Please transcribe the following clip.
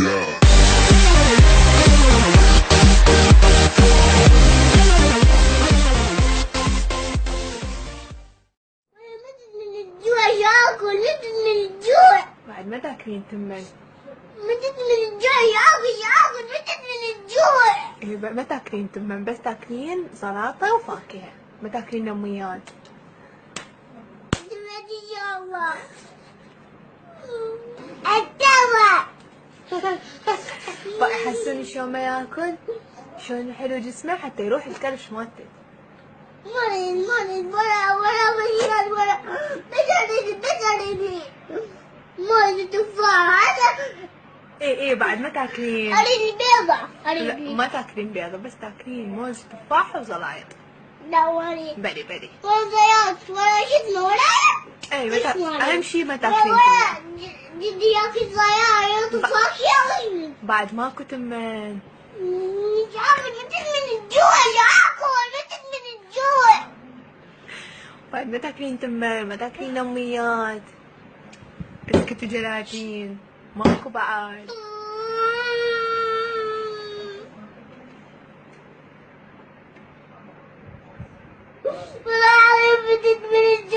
بعد ما تاكلين تمن؟ متت من الجوع ياكل متت من الجوع. إيه ما تاكلين تمن، بس تاكلين سلطة وفاكهة، ما تاكلين نميات. ما شاء الله. التوا. حسوني شلون ما ياكل؟ شلون حلو جسمه حتى يروح الكرش مالته. ولا ما تفاح هذا. ايه بعد ما تاكلين. اريد بيضة. لا ما تاكلين بيضة، بس تاكلين موز تفاح وزلايط. لا وري. بري. وزيات ولا شتنا ولا. اي اهم شي ما تاكلين. جدي ياكل زيات وفاكهة. بعد ماكو تمن. مش عارفة متت من الجوع ياكل متت من الجوع. بعد ما تاكلين تمن، ما تاكلين نميات، بسكت وجلاتين، ماكو بعد. والله متت من الجوع.